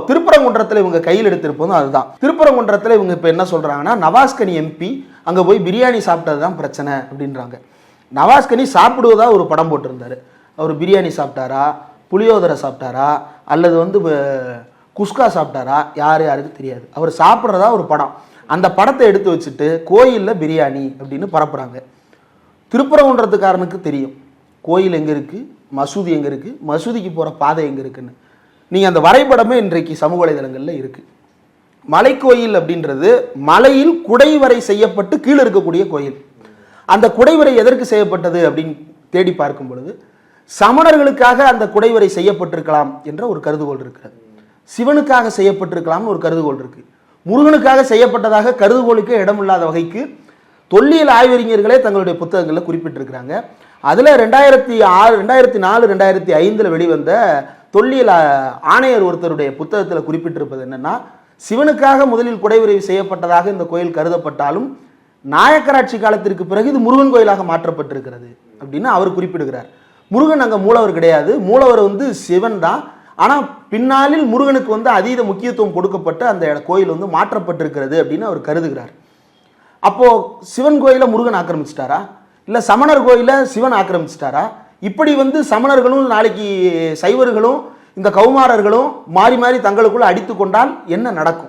திருப்பரங்குன்றத்தில் இவங்க கையில் எடுத்திருப்பதும் அதுதான். திருப்பரங்குன்றத்தில் இவங்க இப்போ என்ன சொல்றாங்கன்னா, நவாஸ்கனி எம்பி அங்கே போய் பிரியாணி சாப்பிட்டது தான் பிரச்சனை அப்படின்றாங்க. நவாஸ்கனி சாப்பிடுவதா ஒரு படம் போட்டிருந்தாரு. அவர் பிரியாணி சாப்பிட்டாரா, புளியோதரை சாப்பிட்டாரா, அல்லது குஸ்கா சாப்பிட்டாரா, யாருக்கு தெரியாது. அவர் சாப்பிட்றதா ஒரு படம். அந்த படத்தை எடுத்து வச்சுட்டு கோயிலில் பிரியாணி அப்படின்னு பரப்புறாங்க. திருப்பரங்குன்றத்துக்காரனுக்கு தெரியும் கோயில் எங்கே இருக்குது, மசூதி எங்கே இருக்குது, மசூதிக்கு போகிற பாதை எங்கே இருக்குன்னு. நீங்கள் அந்த வரைபடமே இன்றைக்கு சமூக வலைதளங்களில் இருக்குது. மலைக்கோயில் அப்படின்றது மலையில் குடைவரை செய்யப்பட்டு கீழே இருக்கக்கூடிய கோயில். அந்த குடைவரை எதற்கு செய்யப்பட்டது அப்படின்னு தேடி பார்க்கும் பொழுது சமணர்களுக்காக அந்த குடைவரை செய்யப்பட்டிருக்கலாம் என்ற ஒரு கருதுகோள் இருக்கிறது. சிவனுக்காக செய்யப்பட்டிருக்கலாம்னு ஒரு கருதுகோள் இருக்கு. முருகனுக்காக செய்யப்பட்டதாக கருதுகோளுக்கே இடமில்லாத வகைக்கு தொல்லியல் ஆய்வறிஞர்களே தங்களுடைய புத்தகங்களில் குறிப்பிட்டிருக்கிறாங்க. அதில் 2004 2005 வெளிவந்த தொல்லியல் ஆணையர் ஒருத்தருடைய புத்தகத்தில் குறிப்பிட்டிருப்பது என்னன்னா, சிவனுக்காக முதலில் குடைவரை செய்யப்பட்டதாக இந்த கோயில் கருதப்பட்டாலும் நாயக்கராட்சி காலத்திற்கு பிறகு இது முருகன் கோயிலாக மாற்றப்பட்டிருக்கிறது அப்படின்னு அவர் குறிப்பிடுகிறார். முருகன் அங்கே மூலவர் கிடையாது, மூலவர் சிவன் தான். ஆனால் பின்னாளில் முருகனுக்கு அதீத முக்கியத்துவம் கொடுக்கப்பட்டு அந்த கோயில் மாற்றப்பட்டிருக்கிறது அப்படின்னு அவர் கருதுகிறார். அப்போ சிவன் கோயிலை முருகன் ஆக்கிரமிச்சிட்டாரா, இல்லை சமணர் கோயிலை சிவன் ஆக்கிரமிச்சிட்டாரா? இப்படி சமணர்களும் நாளைக்கு சைவர்களும் இந்த கௌமாரர்களும் மாறி மாறி தங்களுக்குள்ள அடித்து கொண்டால் என்ன நடக்கும்?